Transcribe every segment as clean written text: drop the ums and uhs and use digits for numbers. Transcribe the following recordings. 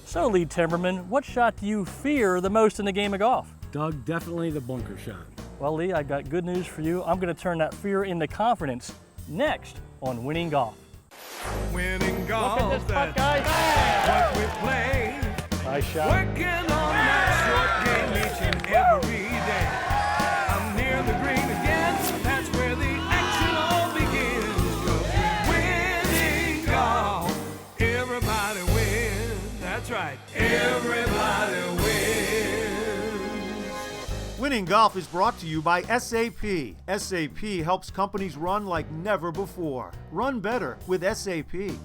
So, Lee Timberman, what shot do you fear the most in the game of golf? Doug, definitely the bunker shot. Well, Lee, I got good news for you. I'm going to turn that fear into confidence next on Winning Golf. Winning golf. Look at this putt, guys. What we play. Nice shot. Working on that short game each and every day. I'm near the green again. That's where the action all begins. 'Cause winning golf. Everybody wins. That's right. Everybody wins. Winning Golf is brought to you by SAP. SAP helps companies run like never before. Run better with SAP.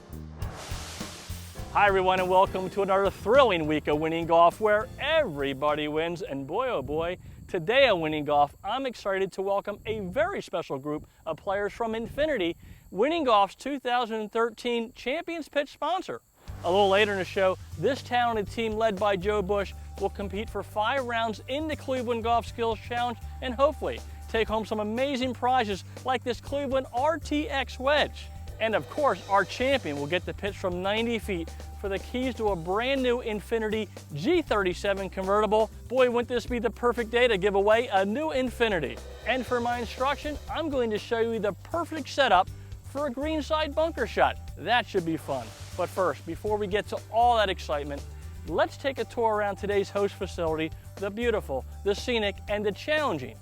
Hi, everyone, and welcome to another thrilling week of Winning Golf where everybody wins. And boy, oh boy, today on Winning Golf, I'm excited to welcome a very special group of players from Infinity, Winning Golf's 2013 Champions Pitch sponsor. A little later in the show, this talented team led by Joe Bush will compete for 5 rounds in the Cleveland Golf Skills Challenge and hopefully take home some amazing prizes like this Cleveland RTX wedge. And of course, our champion will get the pitch from 90 feet for the keys to a brand new Infinity G37 convertible. Boy, wouldn't this be the perfect day to give away a new Infinity. And for my instruction, I'm going to show you the perfect setup for a greenside bunker shot. That should be fun. But first, before we get to all that excitement, let's take a tour around today's host facility, the beautiful, the scenic, and the challenging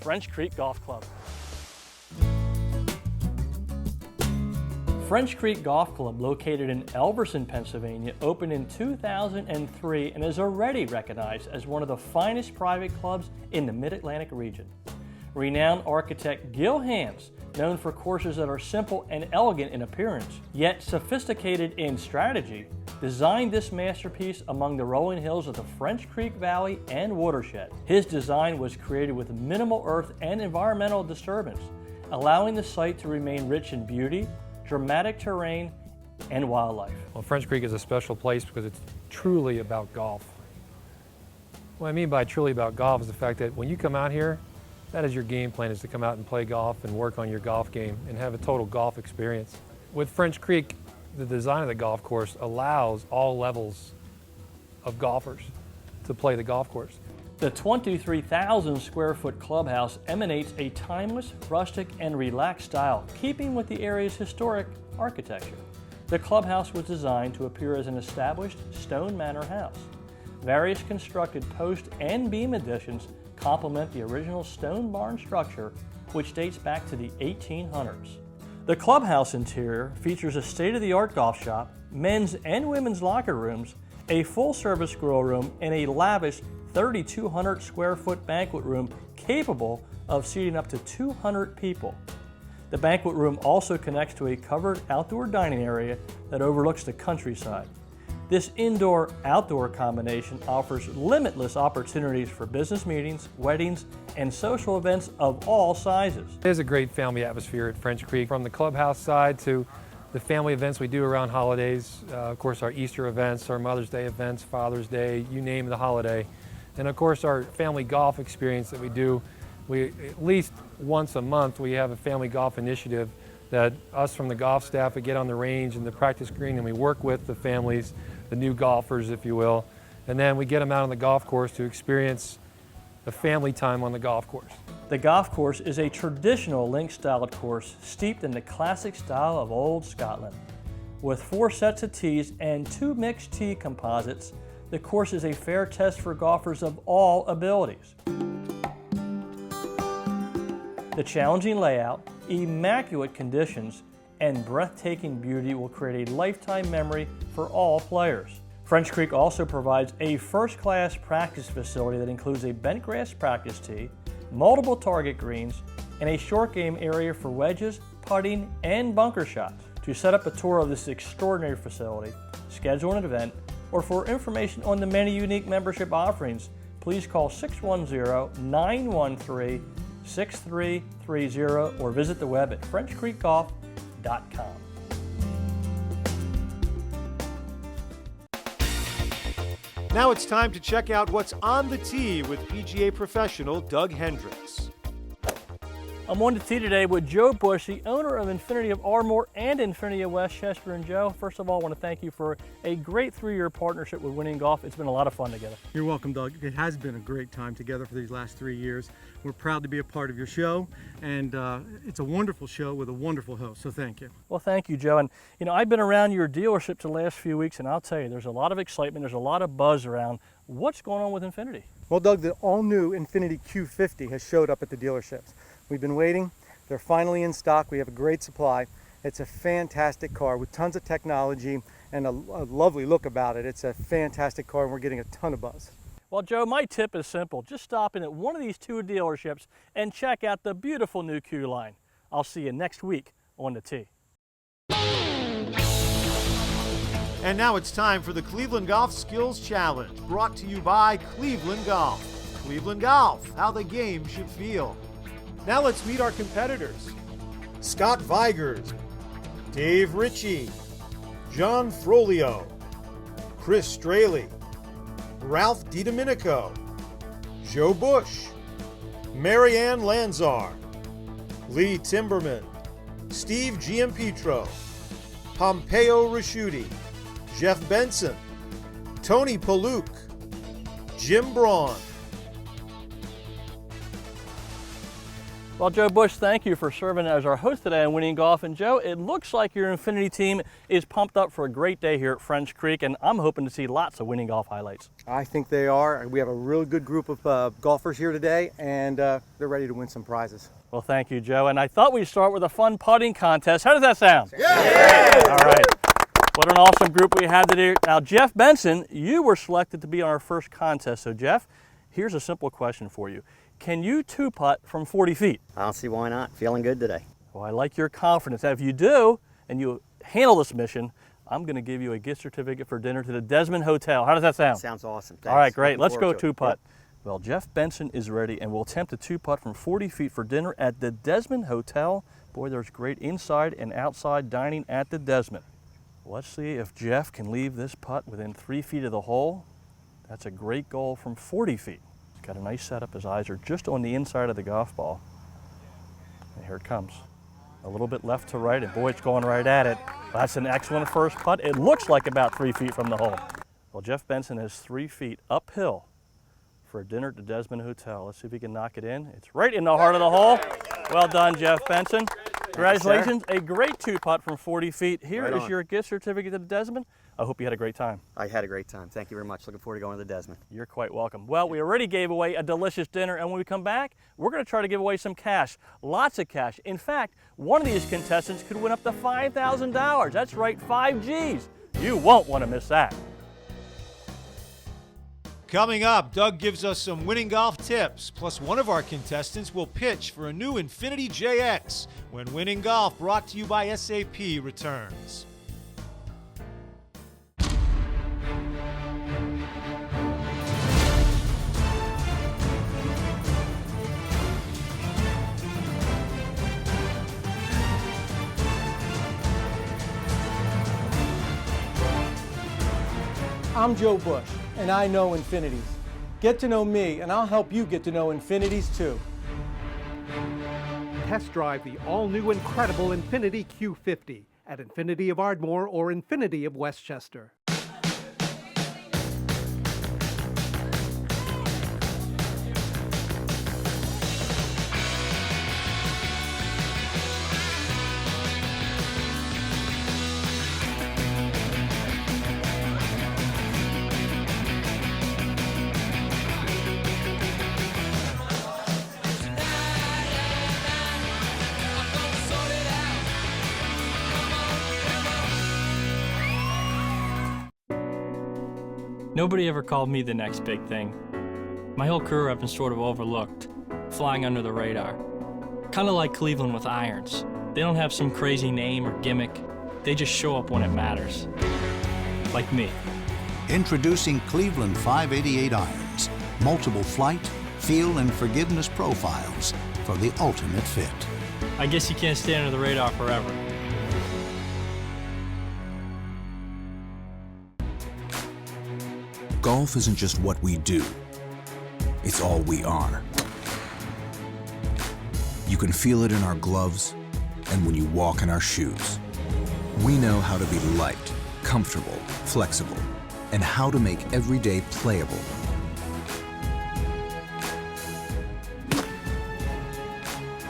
French Creek Golf Club. French Creek Golf Club, located in Elverson, Pennsylvania, opened in 2003 and is already recognized as one of the finest private clubs in the Mid-Atlantic region. Renowned architect Gil Hanse, known for courses that are simple and elegant in appearance, yet sophisticated in strategy, designed this masterpiece among the rolling hills of the French Creek Valley and watershed. His design was created with minimal earth and environmental disturbance, allowing the site to remain rich in beauty, dramatic terrain, and wildlife. Well, French Creek is a special place because it's truly about golf. What I mean by truly about golf is the fact that when you come out here, that is your game plan, is to come out and play golf and work on your golf game and have a total golf experience. With French Creek, the design of the golf course allows all levels of golfers to play the golf course. The 23,000 square foot clubhouse emanates a timeless, rustic, and relaxed style, keeping with the area's historic architecture. The clubhouse was designed to appear as an established stone manor house. Various constructed post and beam additions complement the original stone barn structure, which dates back to the 1800s. The clubhouse interior features a state-of-the-art golf shop, men's and women's locker rooms, a full-service grill room, and a lavish 3,200 square foot banquet room capable of seating up to 200 people. The banquet room also connects to a covered outdoor dining area that overlooks the countryside. This indoor-outdoor combination offers limitless opportunities for business meetings, weddings, and social events of all sizes. There's a great family atmosphere at French Creek, from the clubhouse side to the family events we do around holidays, of course our Easter events, our Mother's Day events, Father's Day, you name the holiday. And of course our family golf experience that we do, at least once a month we have a family golf initiative that us from the golf staff we get on the range and the practice green and we work with the families, the new golfers if you will, and then we get them out on the golf course to experience the family time on the golf course. The golf course is a traditional link-styled course steeped in the classic style of old Scotland. With 4 sets of tees and 2 mixed tee composites, the course is a fair test for golfers of all abilities. The challenging layout, immaculate conditions, and breathtaking beauty will create a lifetime memory for all players. French Creek also provides a first-class practice facility that includes a bent grass practice tee, multiple target greens, and a short game area for wedges, putting, and bunker shots. To set up a tour of this extraordinary facility, schedule an event, or for information on the many unique membership offerings, please call 610-913-6330 or visit the web at FrenchCreekGolf.com. Now it's time to check out what's on the tee with PGA professional Doug Hendricks. I'm on the tee today with Joe Bush, the owner of Infinity of Ardmore and Infinity of Westchester. And Joe, first of all, I want to thank you for a great 3-year partnership with Winning Golf. It's been a lot of fun together. You're welcome, Doug. It has been a great time together for these last 3 years. We're proud to be a part of your show, and it's a wonderful show with a wonderful host, so thank you. Well, thank you, Joe. And you know, I've been around your dealership the last few weeks, and I'll tell you, there's a lot of excitement, there's a lot of buzz around. What's going on with Infinity? Well, Doug, the all-new Infinity Q50 has showed up at the dealerships. We've been waiting. They're finally in stock. We have a great supply. It's a fantastic car with tons of technology and a lovely look about it. It's a fantastic car, and we're getting a ton of buzz. Well, Joe, my tip is simple. Just stop in at one of these 2 dealerships and check out the beautiful new Q line. I'll see you next week on the tee. And now it's time for the Cleveland Golf Skills Challenge, brought to you by Cleveland Golf. Cleveland Golf, how the game should feel. Now let's meet our competitors. Scott Vigers, Dave Ritchie, John Frolio, Chris Straley, Ralph DiDomenico, Joe Bush, Marianne Lanzar, Lee Timberman, Steve Giampetro, Pompeo Raschuti, Jeff Benson, Tony Paluk, Jim Braun. Well, Joe Bush, thank you for serving as our host today on Winning Golf. And Joe, it looks like your Infinity team is pumped up for a great day here at French Creek, and I'm hoping to see lots of Winning Golf highlights. I think they are. We have a really good group of golfers here today, and they're ready to win some prizes. Well, thank you, Joe. And I thought we'd start with a fun putting contest. How does that sound? Yeah! All right. What an awesome group we had today. Now, Jeff Benson, you were selected to be on our first contest. So, Jeff, here's a simple question for you. Can you 2-putt from 40 feet? I don't see why not. Feeling good today. Well, I like your confidence. Now, if you do, and you handle this mission, I'm going to give you a gift certificate for dinner to the Desmond Hotel. How does that sound? Sounds awesome. Thanks. All right, great. Looking Let's go forward to it. 2-putt. Yep. Well, Jeff Benson is ready, and we'll attempt a 2-putt from 40 feet for dinner at the Desmond Hotel. Boy, there's great inside and outside dining at the Desmond. Let's see if Jeff can leave this putt within 3 feet of the hole. That's a great goal from 40 feet. He's got a nice setup. His eyes are just on the inside of the golf ball. And here it comes. A little bit left to right, and boy, it's going right at it. That's an excellent first putt. It looks like about 3 feet from the hole. Well, Jeff Benson has 3 feet uphill for a dinner at the Desmond Hotel. Let's see if he can knock it in. It's right in the heart of the hole. Well done, Jeff Benson. Congratulations, a great 2-putt from 40 feet. Here Right is on. your gift certificate to the Desmond. I hope you had a great time. I had a great time. Thank you very much. Looking forward to going to the Desmond. You're quite welcome. Well, we already gave away a delicious dinner, and when we come back, we're going to try to give away some cash. Lots of cash. In fact, one of these contestants could win up to $5,000. That's right, 5 G's. You won't want to miss that. Coming up, Doug gives us some winning golf tips, plus one of our contestants will pitch for a new Infinity JX when Winning Golf, brought to you by SAP, returns. I'm Joe Bush, and I know Infinities. Get to know me, and I'll help you get to know Infinities too. Test drive the all-new incredible Infinity Q50 at Infinity of Ardmore or Infinity of Westchester. Nobody ever called me the next big thing. My whole career I've been sort of overlooked, flying under the radar. Kind of like Cleveland with irons. They don't have some crazy name or gimmick. They just show up when it matters. Like me. Introducing Cleveland 588 irons. Multiple flight, feel, and forgiveness profiles for the ultimate fit. I guess you can't stay under the radar forever. Golf isn't just what we do. It's all we are. You can feel it in our gloves and when you walk in our shoes. We know how to be light, comfortable, flexible, and how to make every day playable.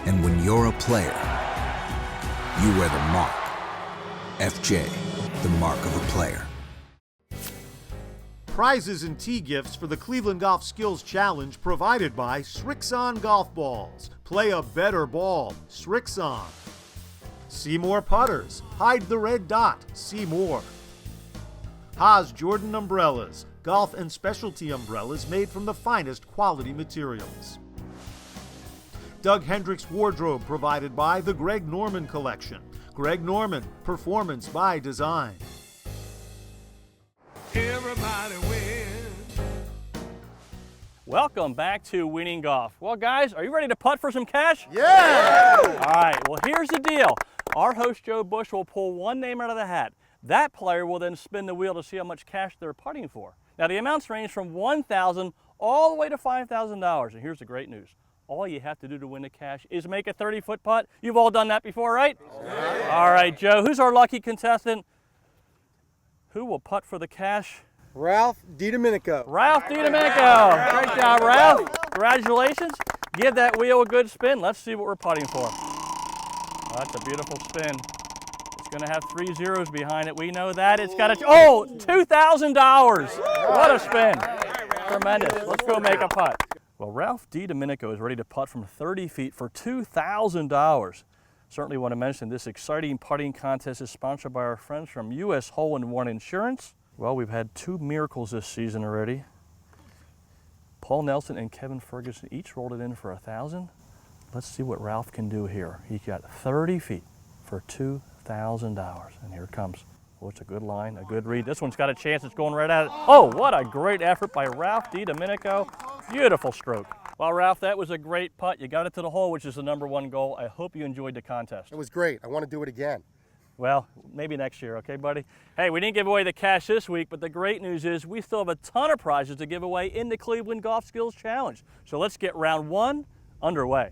And when you're a player, you wear the mark. FJ, the mark of a player. Prizes and tee gifts for the Cleveland Golf Skills Challenge provided by Srixon Golf Balls. Play a better ball. Srixon. Seymour Putters. Hide the red dot. Seymour. Haas Jordan Umbrellas. Golf and specialty umbrellas made from the finest quality materials. Doug Hendricks Wardrobe provided by the Greg Norman Collection. Greg Norman, performance by design. Everybody wins. Welcome back to Winning Golf. Well, guys, are you ready to putt for some cash? Yeah! All right, well, here's the deal. Our host, Joe Bush, will pull one name out of the hat. That player will then spin the wheel to see how much cash they're putting for. Now, the amounts range from $1,000 all the way to $5,000. And here's the great news. All you have to do to win the cash is make a 30-foot putt. You've all done that before, right? All right, Joe, who's our lucky contestant? Who will putt for the cash? Ralph DiDomenico. Ralph DiDomenico. Great job, Ralph. Congratulations. Give that wheel a good spin. Let's see what we're putting for. Oh, that's a beautiful spin. It's going to have 3 zeros behind it. We know that. It's got a, oh, $2,000. What a spin. Tremendous. Let's go make a putt. Well, Ralph DiDomenico is ready to putt from 30 feet for $2,000. Certainly want to mention this exciting putting contest is sponsored by our friends from U.S. Hole-in-One Insurance. Well, we've had 2 miracles this season already. Paul Nelson and Kevin Ferguson each rolled it in for $1,000. Let's see what Ralph can do here. He got 30 feet for $2,000, and here it comes. Oh, it's a good line, a good read. This one's got a chance. It's going right at it. Oh, what a great effort by Ralph DiDomenico. Beautiful stroke. Well, Ralph, that was a great putt. You got it to the hole, which is the #1 goal. I hope you enjoyed the contest. It was great. I want to do it again. Well, maybe next year, okay, buddy? Hey, we didn't give away the cash this week, but the great news is we still have a ton of prizes to give away in the Cleveland Golf Skills Challenge. So let's get round 1 underway.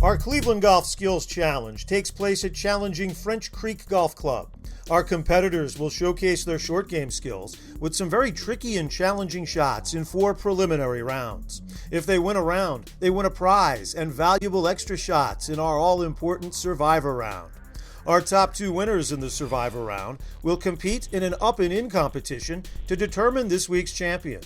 Our Cleveland Golf Skills Challenge takes place at challenging French Creek Golf Club. Our competitors will showcase their short game skills with some very tricky and challenging shots in 4 preliminary rounds. If they win a round, they win a prize and valuable extra shots in our all-important Survivor round. Our top 2 winners in the Survivor round will compete in an up-and-in competition to determine this week's champion.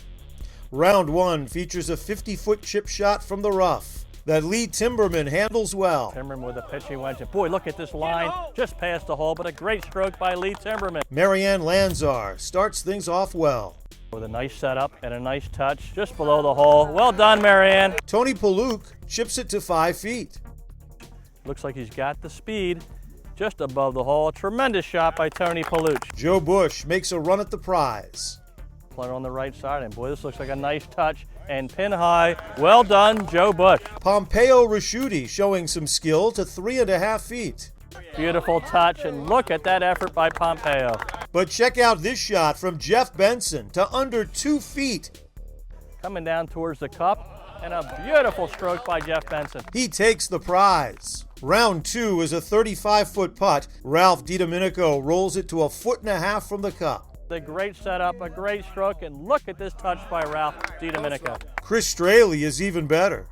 Round 1 features a 50-foot chip shot from the rough that Lee Timberman handles well. Timberman with a pitching wedge. Boy, look at this line, just past the hole, but a great stroke by Lee Timberman. Marianne Lanzar starts things off well. With a nice setup and a nice touch just below the hole. Well done, Marianne. Tony Paluk chips it to 5 feet. Looks like he's got the speed just above the hole. A tremendous shot by Tony Paluk. Joe Bush makes a run at the prize. Player on the right side, and boy, this looks like a nice touch and pin high. Well done, Joe Bush. Pompeo Raschuti showing some skill to 3.5 feet. Beautiful touch, and look at that effort by Pompeo. But check out this shot from Jeff Benson to under 2 feet. Coming down towards the cup, and a beautiful stroke by Jeff Benson. He takes the prize. Round 2 is a 35-foot putt. Ralph DiDomenico rolls it to 1.5 feet from the cup. A great setup, a great stroke, and look at this touch by Ralph DiDomenico. Chris Straley is even better.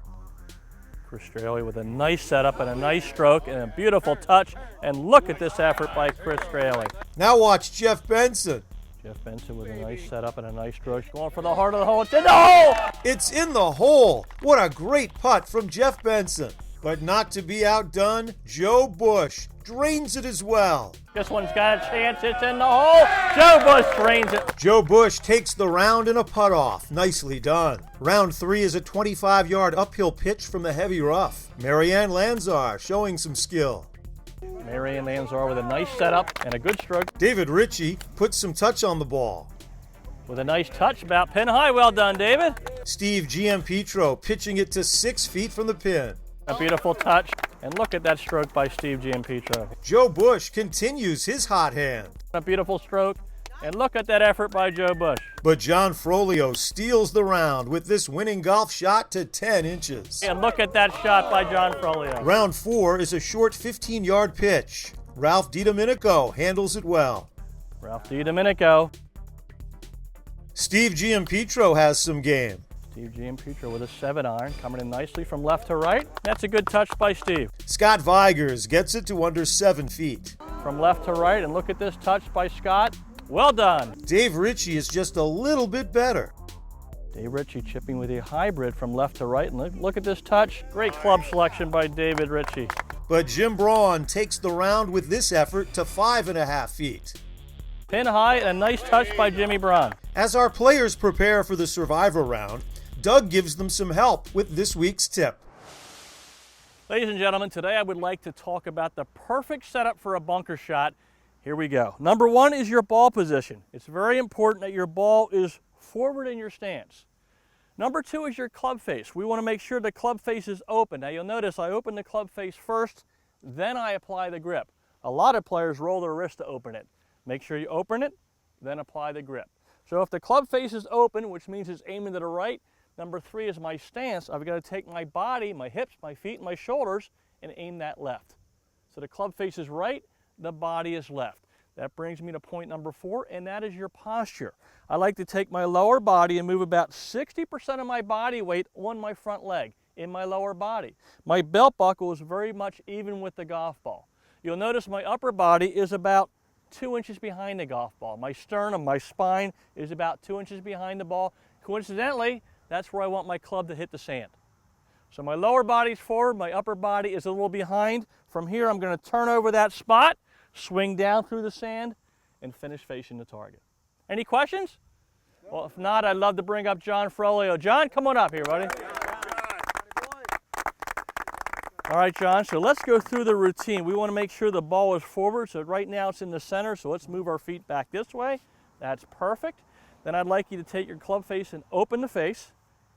Chris Straley with a nice setup and a nice stroke and a beautiful touch, and look at this effort by Chris Straley. Now watch Jeff Benson. Jeff Benson with a nice setup and a nice stroke, going for the heart of the hole. It's in the hole! It's in the hole. What a great putt from Jeff Benson. But not to be outdone, Joe Bush drains it as well. This one's got a chance. It's in the hole. Joe Bush drains it. Joe Bush takes the round in a putt-off. Nicely done. Round 3 is a 25-yard uphill pitch from the heavy rough. Marianne Lanzar showing some skill. Marianne Lanzar with a nice setup and a good stroke. David Ritchie puts some touch on the ball. With a nice touch about pin high. Well done, David. Steve Giampetro pitching it to 6 feet from the pin. A beautiful touch, and look at that stroke by Steve Giampetro. Joe Bush continues his hot hand. A beautiful stroke, And look at that effort by Joe Bush. But John Frolio steals the round with this winning golf shot to 10 inches. And look at that shot by John Frolio. Round 4 is a short 15-yard pitch. Ralph DiDomenico handles it well. Ralph DiDomenico. Steve Giampetro has some game. Steve Giampetro with a 7-iron, coming in nicely from left to right. That's a good touch by Steve. Scott Vigers gets it to under 7 feet. From left to right, and look at this touch by Scott. Well done. Dave Ritchie is just a little bit better. Dave Ritchie chipping with a hybrid from left to right, and look at this touch. Great club selection by David Ritchie. But Jim Braun takes the round with this effort to 5.5 feet. Pin high and a nice touch by Jimmy Braun. As our players prepare for the Survivor round, Doug gives them some help with this week's tip. Ladies and gentlemen, today I would like to talk about the perfect setup for a bunker shot. Here we go. Number 1 is your ball position. It's very important that your ball is forward in your stance. Number 2 is your club face. We want to make sure the club face is open. Now you'll notice I open the club face first, then I apply the grip. A lot of players roll their wrist to open it. Make sure you open it, then apply the grip. So if the club face is open, which means it's aiming to the right, number 3 is my stance. I've got to take my body, my hips, my feet, and my shoulders, and aim that left. So the club face is right, the body is left. That brings me to point number 4, and that is your posture. I like to take my lower body and move about 60% of my body weight on my front leg, in my lower body. My belt buckle is very much even with the golf ball. You'll notice my upper body is about 2 inches behind the golf ball. My sternum, my spine is about 2 inches behind the ball. Coincidentally, that's where I want my club to hit the sand. So my lower body's forward, my upper body is a little behind. From here, I'm going to turn over that spot, swing down through the sand, and finish facing the target. Any questions? Well, if not, I'd love to bring up John Frolio. John, come on up here, buddy. All right, John, so let's go through the routine. We want to make sure the ball is forward, so right now it's in the center, so let's move our feet back this way. That's perfect. Then I'd like you to take your club face and open the face,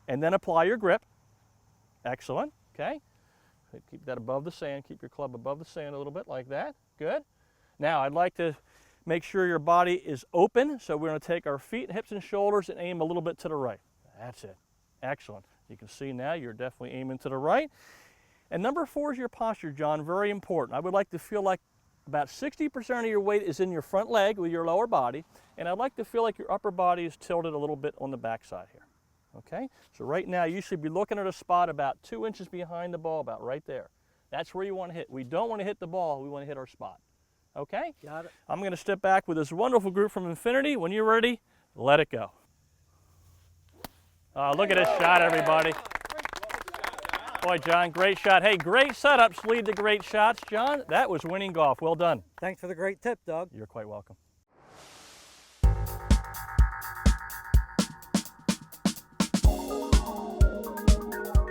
and then apply your grip. Excellent, okay. Keep that above the sand. Keep your club above the sand a little bit like that. Good. Now, I'd like to make sure your body is open, so we're going to take our feet, hips, and shoulders and aim a little bit to the right. That's it. Excellent. You can see now you're definitely aiming to the right. And number 4 is your posture, John, very important. I would like to feel like about 60% of your weight is in your front leg with your lower body, and I'd like to feel like your upper body is tilted a little bit on the backside here. Okay? So right now you should be looking at a spot about 2 inches behind the ball, about right there. That's where you want to hit. We don't want to hit the ball, we want to hit our spot. Okay? Got it. I'm going to step back with this wonderful group from Infinity. When you're ready, let it go. Look at this shot, everybody. Boy, John, great shot. Hey, great setups lead to great shots, John. That was winning golf. Well done. Thanks for the great tip, Doug. You're quite welcome.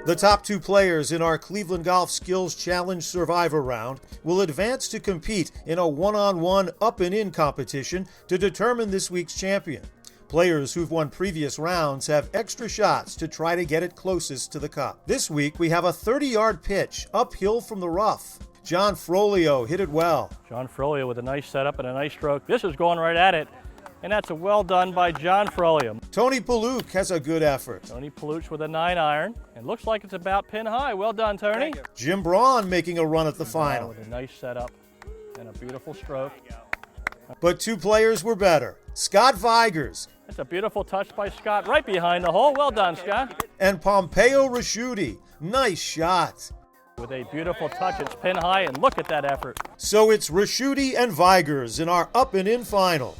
The top 2 players in our Cleveland Golf Skills Challenge Survivor round will advance to compete in a one-on-one up-and-in competition to determine this week's champion. Players who've won previous rounds have extra shots to try to get it closest to the cup. This week, we have a 30-yard pitch uphill from the rough. John Frolio hit it well. John Frolio with a nice setup and a nice stroke. This is going right at it, and that's a well done by John Frolio. Tony Paluk has a good effort. Tony Paluk with a 9-iron, and looks like it's about pin high. Well done, Tony. Jim Braun making a run at the final. With a nice setup and a beautiful stroke. But 2 players were better. Scott Vigers. That's a beautiful touch by Scott right behind the hole. Well done, Scott. And Pompeo Rasciuti. Nice shot. With a beautiful touch, it's pin high, and look at that effort. So it's Rasciuti and Vigers in our up-and-in final.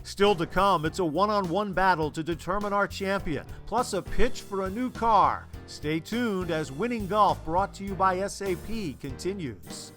Still to come, it's a one-on-one battle to determine our champion, plus a pitch for a new car. Stay tuned as Winning Golf, brought to you by SAP, continues.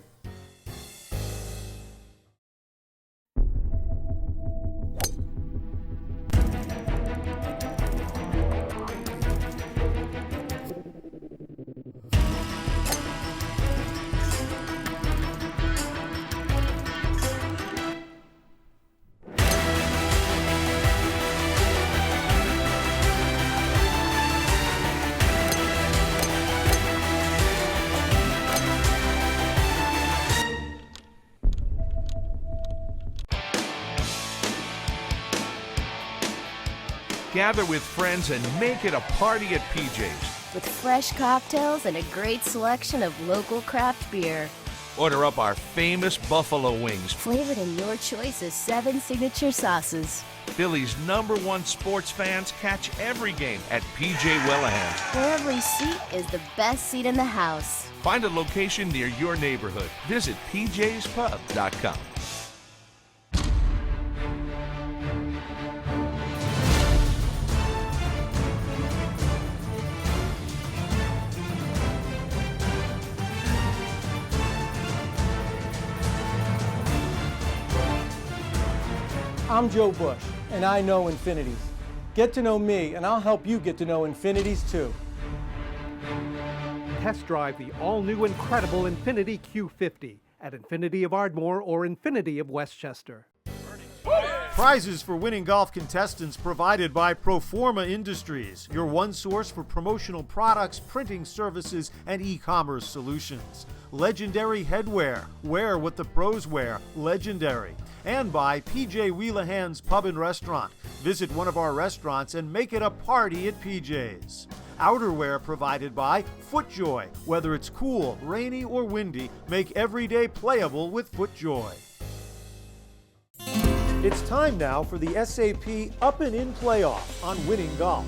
Gather with friends and make it a party at PJ's. With fresh cocktails and a great selection of local craft beer. Order up our famous buffalo wings. Flavored in your choice of 7 signature sauces. Philly's #1 sports fans catch every game at PJ Welahan's. Where every seat is the best seat in the house. Find a location near your neighborhood. Visit pjspub.com. I'm Joe Bush, and I know Infinities. Get to know me, and I'll help you get to know Infinities too. Test drive the all-new incredible Infiniti Q50 at Infiniti of Ardmore or Infiniti of Westchester. Prizes for winning golf contestants provided by Proforma Industries, your one source for promotional products, printing services, and e-commerce solutions. Legendary Headwear, wear what the pros wear, legendary. And by PJ Whelahan's Pub and Restaurant. Visit one of our restaurants and make it a party at PJ's. Outerwear provided by FootJoy. Whether it's cool, rainy, or windy, make every day playable with FootJoy. It's time now for the SAP Up and In playoff on Winning Golf.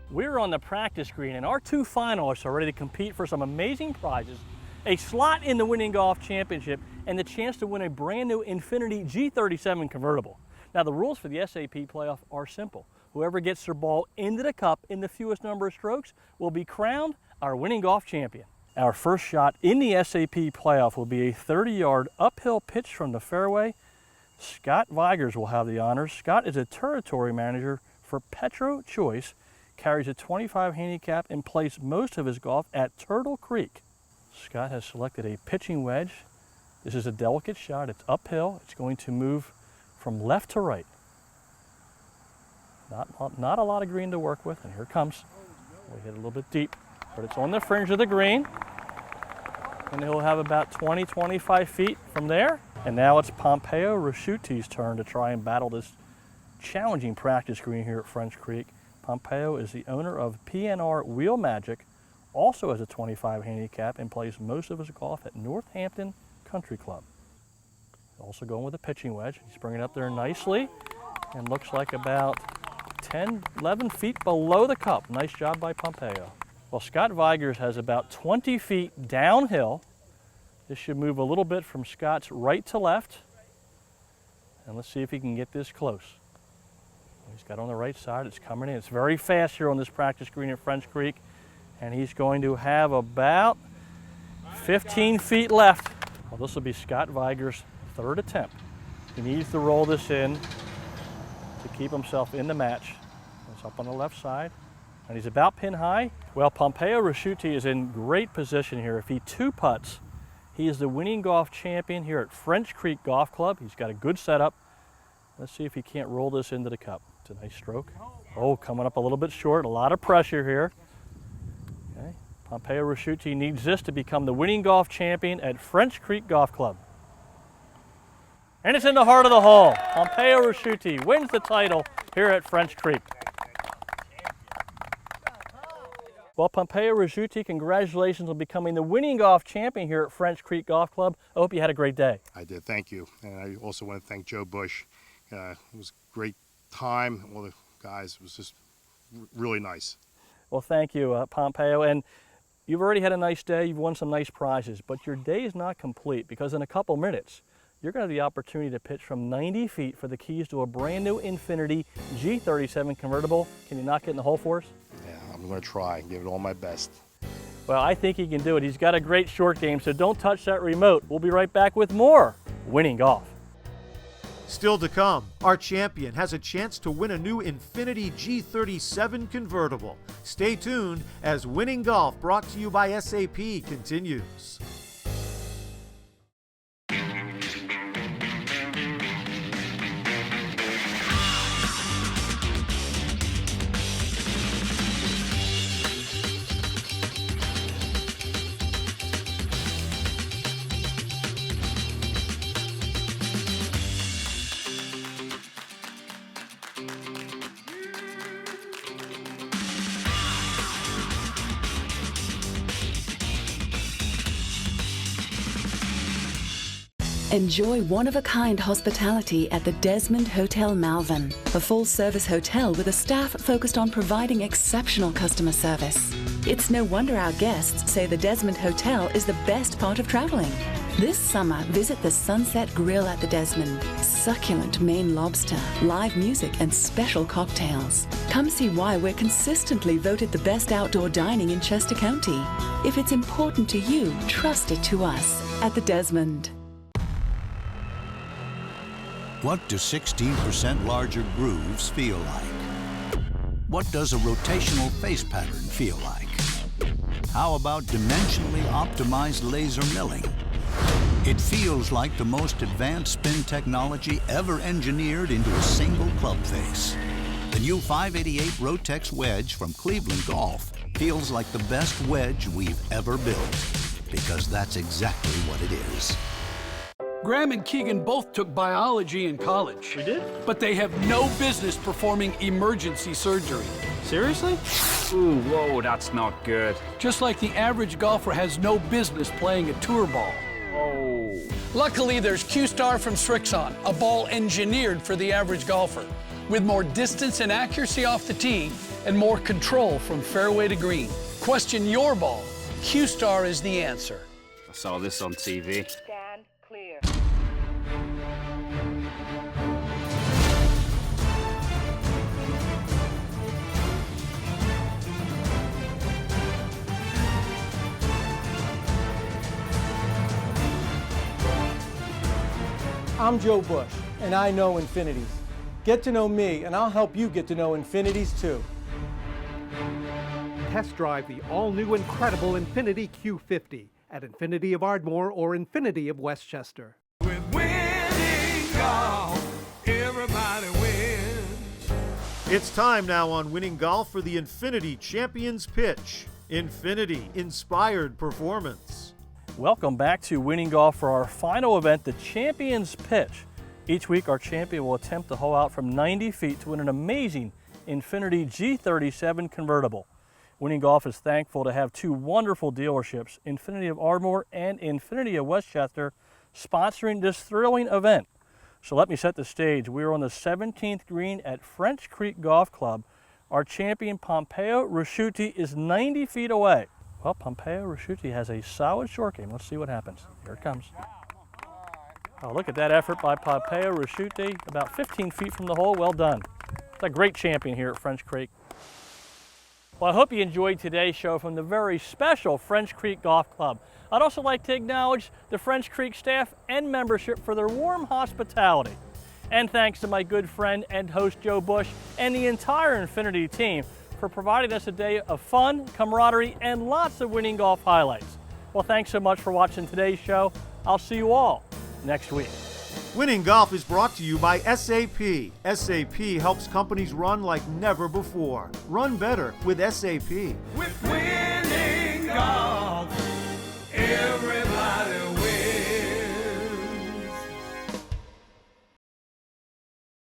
We're on the practice green, and our 2 finalists are ready to compete for some amazing prizes, a slot in the Winning Golf Championship, and the chance to win a brand new Infiniti G37 convertible. Now, the rules for the SAP playoff are simple. Whoever gets their ball into the cup in the fewest number of strokes will be crowned our Winning Golf Champion. Our first shot in the SAP playoff will be a 30-yard uphill pitch from the fairway. Scott Vigers will have the honors. Scott is a territory manager for Petro Choice, carries a 25 handicap, and plays most of his golf at Turtle Creek. Scott has selected a pitching wedge. This is a delicate shot. It's uphill. It's going to move from left to right. Not a lot of green to work with, and here it comes. We hit a little bit deep, but it's on the fringe of the green. And he'll have about 20, 25 feet from there. And now it's Pompeo Rasciuti's turn to try and battle this challenging practice green here at French Creek. Pompeo is the owner of PNR Wheel Magic, also has a 25 handicap, and plays most of his golf at Northampton Country Club. Also going with a pitching wedge. He's bringing it up there nicely, and looks like about 10, 11 feet below the cup. Nice job by Pompeo. Well, Scott Vigers has about 20 feet downhill. This should move a little bit from Scott's right to left. And let's see if he can get this close. He's got on the right side, it's coming in. It's very fast here on this practice green at French Creek. And he's going to have about 15 feet left. Well, this will be Scott Vigers' third attempt. He needs to roll this in to keep himself in the match. It's up on the left side, and he's about pin high. Well, Pompeo Rasciuti is in great position here. If he 2-putts, he is the Winning Golf Champion here at French Creek Golf Club. He's got a good setup. Let's see if he can't roll this into the cup. It's a nice stroke. Oh, coming up a little bit short. A lot of pressure here. Okay. Pompeo Rasciuti needs this to become the Winning Golf Champion at French Creek Golf Club. And it's in the heart of the hole. Pompeo Rasciuti wins the title here at French Creek. Well, Pompeo Rasciuti, congratulations on becoming the Winning Golf Champion here at French Creek Golf Club. I hope you had a great day. I did, thank you. And I also want to thank Joe Bush. It was a great time. All the guys, it was just really nice. Well, thank you, Pompeo. And you've already had a nice day. You've won some nice prizes, but your day is not complete because in a couple minutes, you're going to have the opportunity to pitch from 90 feet for the keys to a brand new Infiniti G37 convertible. Can you knock it in the hole for us? Yeah, I'm going to try and give it all my best. Well, I think he can do it. He's got a great short game, so don't touch that remote. We'll be right back with more Winning Golf. Still to come, our champion has a chance to win a new Infiniti G37 convertible. Stay tuned as Winning Golf, brought to you by SAP, continues. Enjoy one-of-a-kind hospitality at the Desmond Hotel Malvern, a full-service hotel with a staff focused on providing exceptional customer service. It's no wonder our guests say the Desmond Hotel is the best part of traveling. This summer, visit the Sunset Grill at the Desmond. Succulent Maine lobster, live music, and special cocktails. Come see why we're consistently voted the best outdoor dining in Chester County. If it's important to you, trust it to us at the Desmond. What do 16% larger grooves feel like? What does a rotational face pattern feel like? How about dimensionally optimized laser milling? It feels like the most advanced spin technology ever engineered into a single club face. The new 588 Rotex wedge from Cleveland Golf feels like the best wedge we've ever built, because that's exactly what it is. Graham and Keegan both took biology in college. We did? But they have no business performing emergency surgery. Seriously? Ooh, whoa, that's not good. Just like the average golfer has no business playing a tour ball. Oh. Luckily, there's Q-Star from Srixon, a ball engineered for the average golfer, with more distance and accuracy off the tee and more control from fairway to green. Question your ball. Q-Star is the answer. I saw this on TV. Stand clear. I'm Joe Bush, and I know Infinities. Get to know me, and I'll help you get to know Infinities too. Test drive the all-new incredible Infiniti Q50 at Infiniti of Ardmore or Infiniti of Westchester. With winning golf, everybody wins. It's time now on Winning Golf for the Infiniti Champions Pitch. Infiniti Inspired Performance. Welcome back to Winning Golf for our final event, the Champions Pitch. Each week, our champion will attempt to hole out from 90 feet to win an amazing Infiniti G37 convertible. Winning Golf is thankful to have two wonderful dealerships, Infiniti of Ardmore and Infiniti of Westchester, sponsoring this thrilling event. So let me set the stage. We are on the 17th green at French Creek Golf Club. Our champion, Pompeo Rasciuti, is 90 feet away. Well, Pompeo Rasciuti has a solid short game. Let's see what happens. Here it comes. Oh, look at that effort by Pompeo Rasciuti, about 15 feet from the hole. Well done. It's a great champion here at French Creek. Well, I hope you enjoyed today's show from the very special French Creek Golf Club. I'd also like to acknowledge the French Creek staff and membership for their warm hospitality. And thanks to my good friend and host Joe Bush and the entire Infiniti team for providing us a day of fun, camaraderie, and lots of winning golf highlights. Well, thanks so much for watching today's show. I'll see you all next week. Winning Golf is brought to you by SAP. SAP helps companies run like never before. Run better with SAP. With